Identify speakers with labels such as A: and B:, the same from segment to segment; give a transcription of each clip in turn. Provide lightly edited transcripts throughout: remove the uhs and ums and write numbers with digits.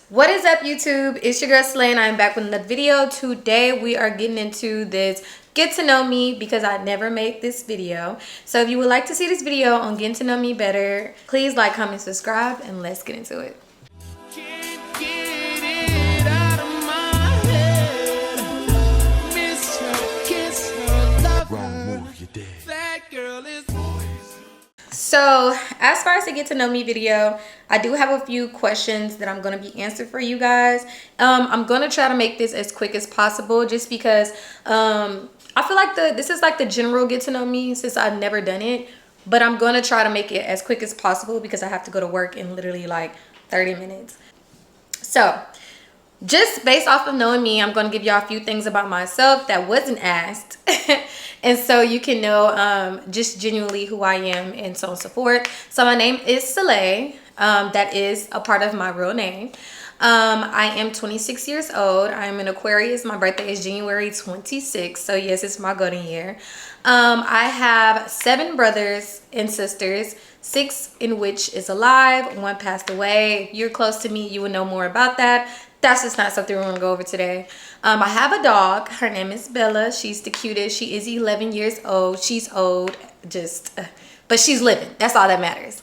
A: What is up, YouTube? It's your girl Celia and I'm back with another video. Today we are getting into this get to know me because I never made this video. So if you would like to see this video on getting to know me better, please like, comment, subscribe, and let's get into it. So as far as the get to know me video, I do have a few questions that I'm going to be answering for you guys. I'm going to try to make this as quick as possible just because I feel like this is like the general get to know me since I've never done it. But I'm going to try to make it as quick as possible because I have to go to work in literally like 30 minutes. So just based off of knowing me, I'm going to give y'all a few things about myself that wasn't asked. And so you can know just genuinely who I am and so on and so forth. So my name is Celia. That is a part of my real name. I am 26 years old. I'm an Aquarius. My birthday is January 26th. So yes, it's my golden year. I have 7 brothers and sisters, 6 in which is alive. 1 passed away. If you're close to me, you would know more about that. That's just not something we're gonna go over today. I have a dog. Her name is Bella. She's the cutest. She is 11 years old. She's old, but she's living. That's all that matters.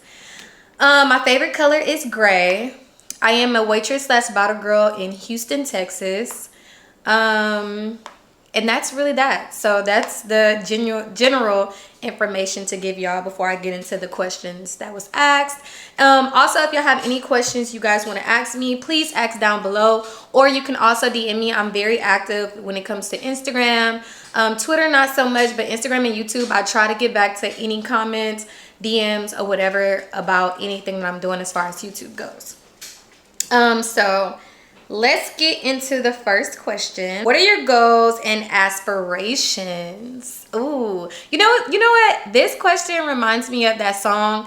A: My favorite color is gray. I am a waitress slash bottle girl in Houston, Texas. And that's really that. So that's the general information to give y'all before I get into the questions that was asked. Also, if y'all have any questions you guys want to ask me, please ask down below, or you can also DM me. I'm very active when it comes to Instagram. Twitter, not so much, but Instagram and YouTube, I try to get back to any comments, DMs, or whatever about anything that I'm doing as far as YouTube goes. So let's get into the first question. What are your goals and aspirations? Ooh, you know what? This question reminds me of that song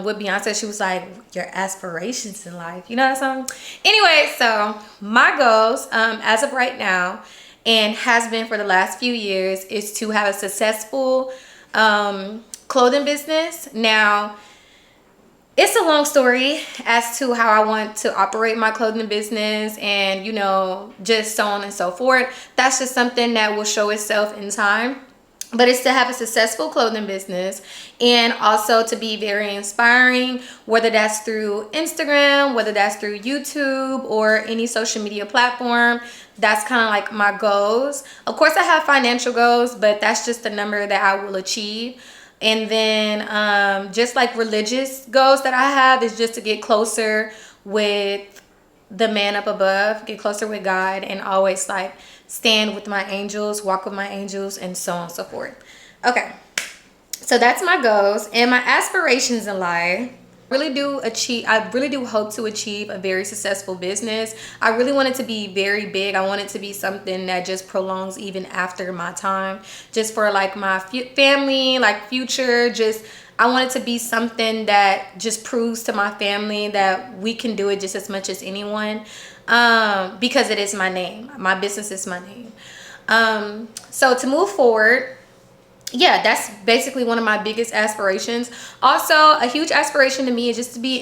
A: with Beyonce. She was like, your aspirations in life. You know that song? Anyway, so my goals as of right now and has been for the last few years is to have a successful clothing business. Now, it's a long story as to how I want to operate my clothing business and, you know, just so on and so forth. That's just something that will show itself in time. But it's to have a successful clothing business and also to be very inspiring, whether that's through Instagram, whether that's through YouTube or any social media platform. That's kind of like my goals. Of course, I have financial goals, but that's just the number that I will achieve. And then just like religious goals that I have is just to get closer with the man up above, get closer with God, and always like stand with my angels, walk with my angels, and so on and so forth. Okay, so that's my goals and my aspirations in life. I really do hope to achieve a very successful business. I really want it to be very big. I want it to be something that just prolongs even after my time, just for like my family, like future. Just I want it to be something that just proves to my family that we can do it just as much as anyone, because it is my name. My business is my name. So to move forward, yeah, that's basically one of my biggest aspirations. Also, a huge aspiration to me is just to be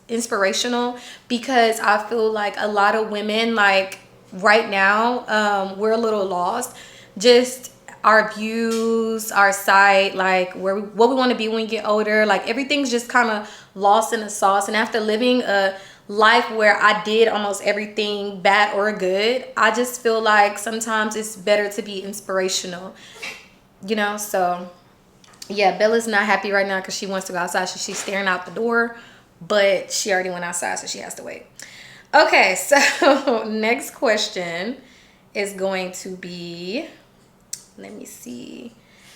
A: inspirational, because I feel like a lot of women, like right now, we're a little lost. Just our views, our sight, like what we want to be when we get older. Like everything's just kind of lost in the sauce. And after living a life where I did almost everything bad or good, I just feel like sometimes it's better to be inspirational. You know, so yeah, Bella's not happy right now because she wants to go outside. So she's staring out the door, but she already went outside, so she has to wait. Okay, so next question is going to be, let me see.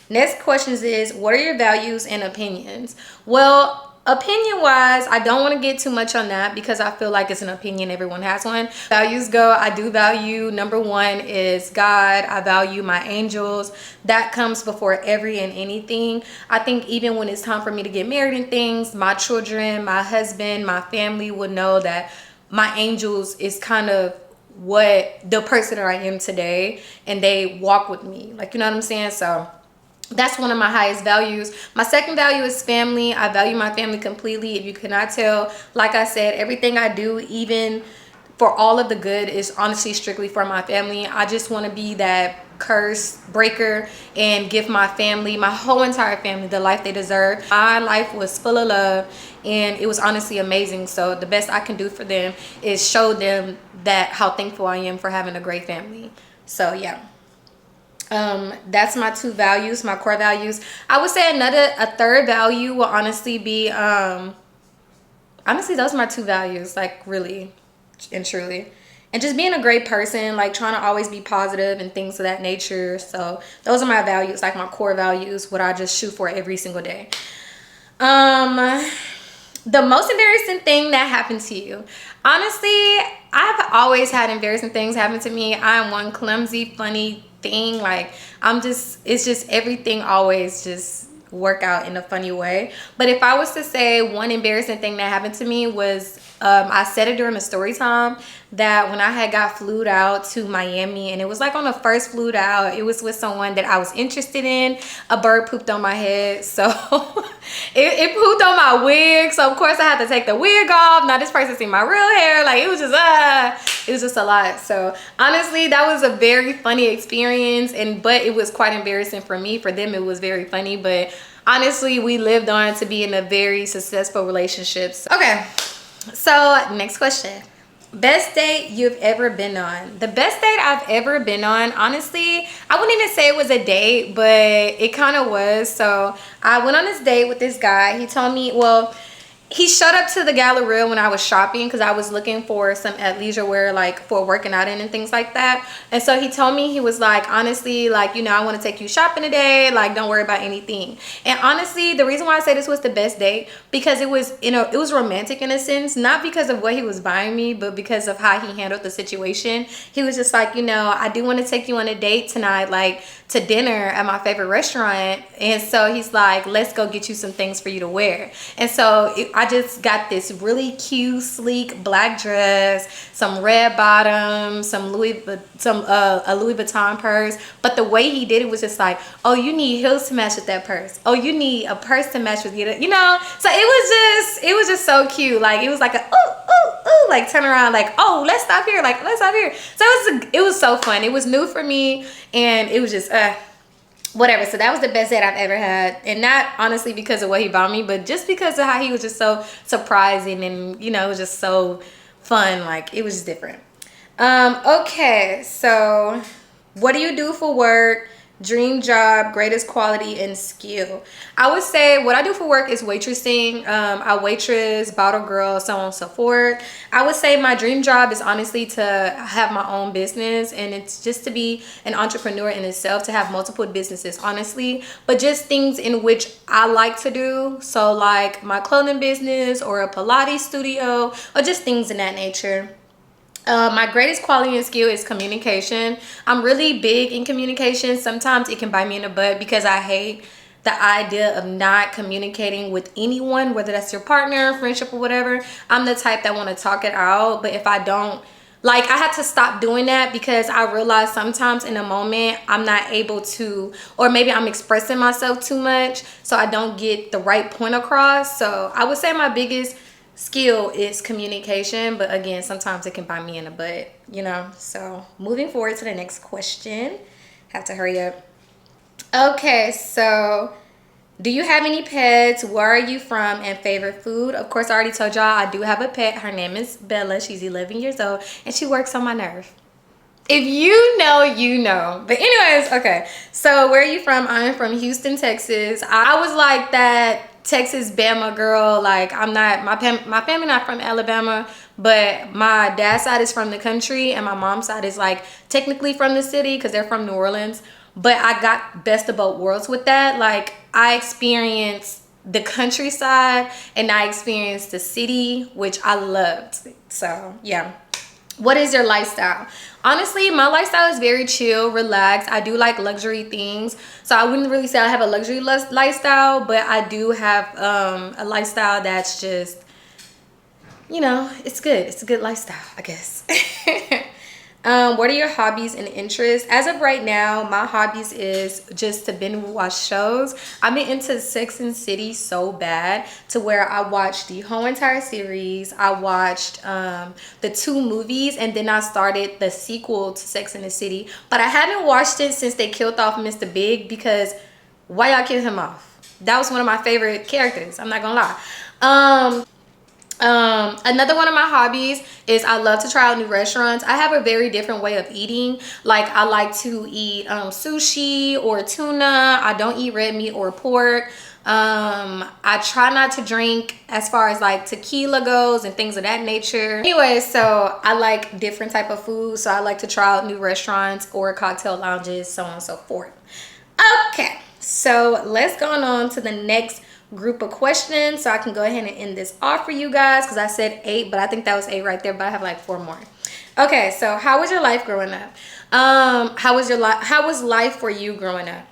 A: Next question is, what are your values and opinions? Well, opinion wise, I don't want to get too much on that because I feel like it's an opinion. Everyone has one. Values go, I do value, number 1 is God. I value my angels. That comes before every and anything. I think even when it's time for me to get married and things, my children, my husband, my family would know that my angels is kind of what the person that I am today, and they walk with me, like, you know what I'm saying? So that's one of my highest values. My second value is family. I value my family completely. If you cannot tell, like I said, everything I do, even for all of the good is honestly strictly for my family. I just want to be that curse breaker and give my family, my whole entire family, the life they deserve. My life was full of love and it was honestly amazing. So the best I can do for them is show them that how thankful I am for having a great family. So yeah. That's my two values, my core values. I would say a third value will honestly be honestly those are my two values, like really and truly. And just being a great person, like trying to always be positive and things of that nature. So those are my values, like my core values, what I just shoot for every single day. The most embarrassing thing that happened to you. Honestly, I've always had embarrassing things happen to me. I'm one clumsy, funny thing. Like it's just everything always just work out in a funny way. But if I was to say one embarrassing thing that happened to me was, I said it during the story time that when I had got flued out to Miami, and it was like on the first flued out, it was with someone that I was interested in. A bird pooped on my head, so it pooped on my wig. So of course I had to take the wig off. Now this person see my real hair. Like it was just a lot. So honestly, that was a very funny experience, but it was quite embarrassing for me. For them, it was very funny, but honestly, we lived on to be in a very successful relationship. Okay. So next question. Best date you've ever been on. The best date I've ever been on, honestly, I wouldn't even say it was a date, but it kind of was. So I went on this date with this guy. He told me, well, he showed up to the Galleria when I was shopping because I was looking for some athleisure wear, like for working out in and things like that. And so he told me, he was like, honestly, like, you know, I want to take you shopping today. Like, don't worry about anything. And honestly, the reason why I say this was the best date because it was, you know, it was romantic in a sense, not because of what he was buying me, but because of how he handled the situation. He was just like, you know, I do want to take you on a date tonight, like to dinner at my favorite restaurant. And so he's like, let's go get you some things for you to wear. And so I just got this really cute, sleek black dress, some red bottoms, a Louis Vuitton purse. But the way he did it was just like, oh, you need heels to match with that purse. Oh, you need a purse to match with you. You know, so it was just so cute. Like it was like a ooh, like turn around, like, oh, let's stop here, like let's stop here. So it was so fun. It was new for me, and it was just whatever. So that was the best date I've ever had, and not honestly because of what he bought me, but just because of how he was just so surprising, and you know, it was just so fun. Like it was just different. Okay, so what do you do for work? Dream job, greatest quality and skill. I would say what I do for work is waitressing. I waitress, bottle girl, so on and so forth. I would say my dream job is honestly to have my own business, and it's just to be an entrepreneur in itself, to have multiple businesses, honestly, but just things in which I like to do. So like my clothing business or a Pilates studio or just things in that nature. My greatest quality and skill is communication. I'm really big in communication. Sometimes it can bite me in the butt because I hate the idea of not communicating with anyone, whether that's your partner, friendship, or whatever. I'm the type that want to talk it out, but if I don't, like, I had to stop doing that because I realized sometimes in a moment I'm not able to, or maybe I'm expressing myself too much, so I don't get the right point across. So I would say my biggest skill is communication, but again, sometimes it can bite me in the butt, you know. So moving forward to the next question, have to hurry up. Okay, so do you have any pets? Where are you from? And favorite food? Of course, I already told y'all I do have a pet. Her name is Bella. She's 11 years old and she works on my nerve. If you know, you know. But anyways, okay, so where are you from? I'm from Houston, Texas. I was like that Texas Bama girl. Like, I'm not, my family not from Alabama, but my dad's side is from the country and my mom's side is like technically from the city because they're from New Orleans. But I got best of both worlds with that. Like, I experienced the countryside and I experienced the city, which I loved. So yeah. What is your lifestyle? Honestly, my lifestyle is very chill, relaxed. I do like luxury things, so I wouldn't really say I have a luxury lifestyle, but I do have a lifestyle that's just, you know, it's good. It's a good lifestyle, I guess. What are your hobbies and interests? As of right now, my hobbies is just to binge watch shows. I've been into Sex and City so bad to where I watched the whole entire series. I watched the 2 movies, and then I started the sequel to Sex and the City. But I haven't watched it since they killed off Mr. Big, because why y'all kill him off? That was one of my favorite characters. I'm not gonna lie. Another one of my hobbies is I love to try out new restaurants. I have a very different way of eating. Like, I like to eat sushi or tuna. I don't eat red meat or pork. I try not to drink as far as like tequila goes and things of that nature. Anyway, so I like different type of food. So I like to try out new restaurants or cocktail lounges, so on and so forth. Okay, so let's go on to the next group of questions so I can go ahead and end this off for you guys, because I said 8, but I think that was 8 right there, but I have like 4 more. Okay, so how was your life growing up? How was life for you growing up?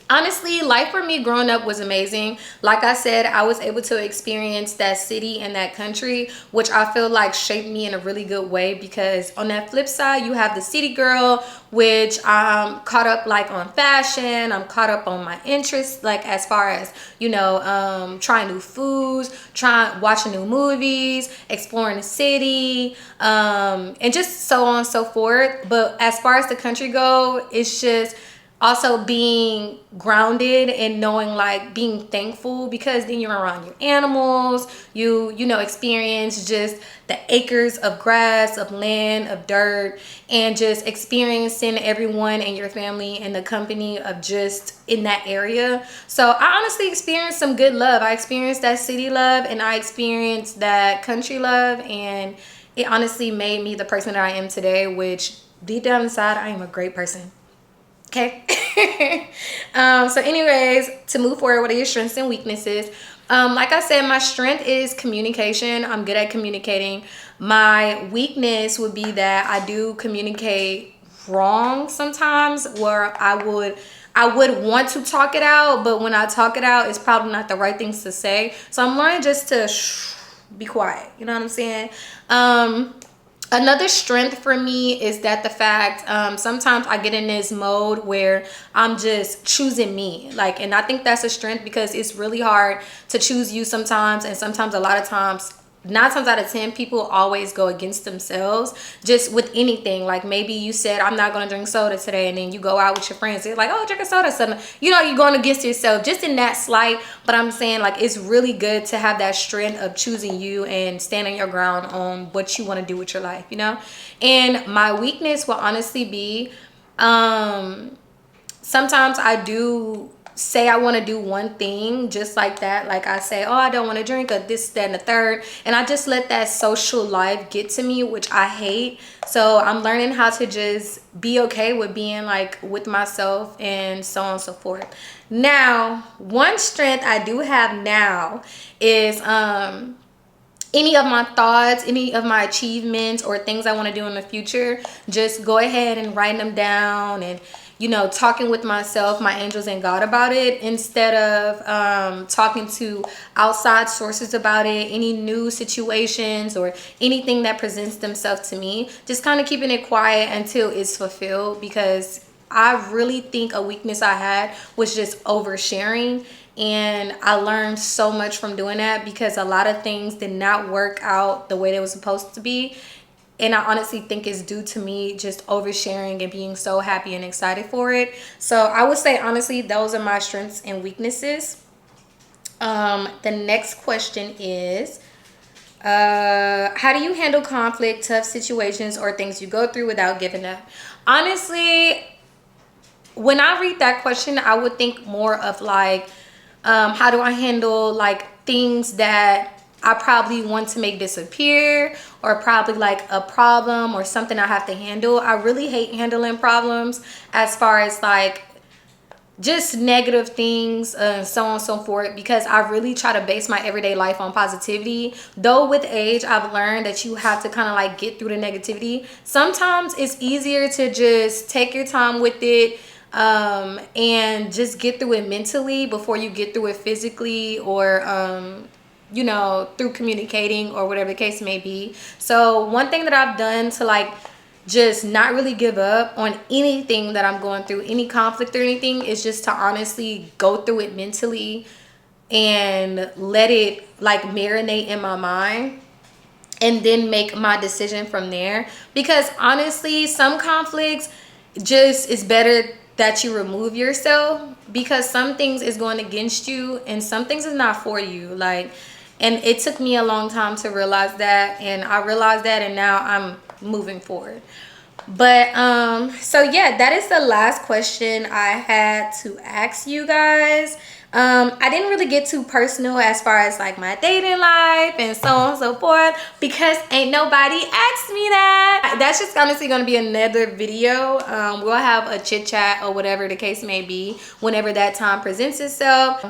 A: Honestly, life for me growing up was amazing. Like I said, I was able to experience that city and that country, which I feel like shaped me in a really good way, because on that flip side, you have the city girl, which I'm caught up like on fashion. I'm caught up on my interests, like as far as, you know, trying new foods, watching new movies, exploring the city, and just so on and so forth. But as far as the country go, it's just also being grounded and knowing, like, being thankful, because then you're around your animals, you know, experience just the acres of grass, of land, of dirt, and just experiencing everyone and your family and the company of just in that area. So I honestly experienced some good love. I experienced that city love, and I experienced that country love, and it honestly made me the person that I am today, which deep down inside, I am a great person. Okay. So anyways, to move forward, what are your strengths and weaknesses? Like I said, my strength is communication. I'm good at communicating. My weakness would be that I do communicate wrong sometimes, where I would want to talk it out, but when I talk it out, it's probably not the right things to say. So I'm learning just to be quiet. You know what I'm saying? Another strength for me is that the fact, sometimes I get in this mode where I'm just choosing me. Like, and I think that's a strength, because it's really hard to choose you sometimes. And sometimes, a lot of times, 9 times out of 10, people always go against themselves just with anything. Like, maybe you said, I'm not going to drink soda today, and then you go out with your friends, they're like, oh, drink a soda. So, you know, you're going against yourself just in that slight. But I'm saying, like, it's really good to have that strength of choosing you and standing your ground on what you want to do with your life, you know. And my weakness will honestly be, sometimes I do say I want to do one thing just like that. Like, I say, oh, I don't want to drink, or this, that, and the third, and I just let that social life get to me, which I hate. So I'm learning how to just be okay with being like with myself, and so on and so forth. Now, one strength I do have now is any of my thoughts, any of my achievements or things I want to do in the future, just go ahead and write them down, and, you know, talking with myself, my angels, and God about it, instead of talking to outside sources about it, any new situations or anything that presents themselves to me. Just kind of keeping it quiet until it's fulfilled, because I really think a weakness I had was just oversharing. And I learned so much from doing that, because a lot of things did not work out the way they were supposed to be. And I honestly think it's due to me just oversharing and being so happy and excited for it. So I would say, honestly, those are my strengths and weaknesses. The next question is, how do you handle conflict, tough situations, or things you go through without giving up? Honestly, when I read that question, I would think more of like, how do I handle like things that I probably want to make disappear, or probably like a problem or something I have to handle. I really hate handling problems, as far as like just negative things, so on and so forth, because I really try to base my everyday life on positivity. Though with age, I've learned that you have to kind of like get through the negativity. Sometimes it's easier to just take your time with it, and just get through it mentally before you get through it physically, or you know, through communicating or whatever the case may be. So one thing that I've done to like just not really give up on anything that I'm going through, any conflict or anything, is just to honestly go through it mentally and let it like marinate in my mind, and then make my decision from there. Because honestly, some conflicts just is better that you remove yourself, because some things is going against you and some things is not for you. Like, and it took me a long time to realize that, and I realized that, and now I'm moving forward. But so yeah, that is the last question I had to ask you guys. I didn't really get too personal as far as like my dating life and so on and so forth, because ain't nobody asked me that. That's just honestly gonna be another video. We'll have a chit chat or whatever the case may be whenever that time presents itself.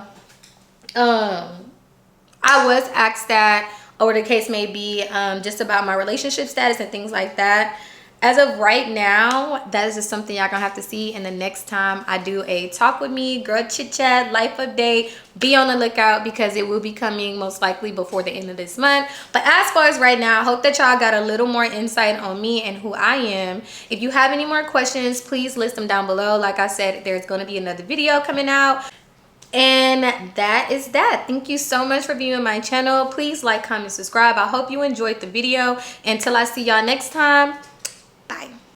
A: I was asked that, or the case may be, just about my relationship status and things like that. As of right now, that is just something y'all gonna have to see in the next time I do a talk with me, girl chit chat, life update. Be on the lookout, because it will be coming most likely before the end of this month. But as far as right now, I hope that y'all got a little more insight on me and who I am. If you have any more questions, please list them down below. Like I said, there's gonna be another video coming out. And that is that. Thank you so much for viewing my channel. Please like, comment, subscribe. I hope you enjoyed the video. Until I see y'all next time,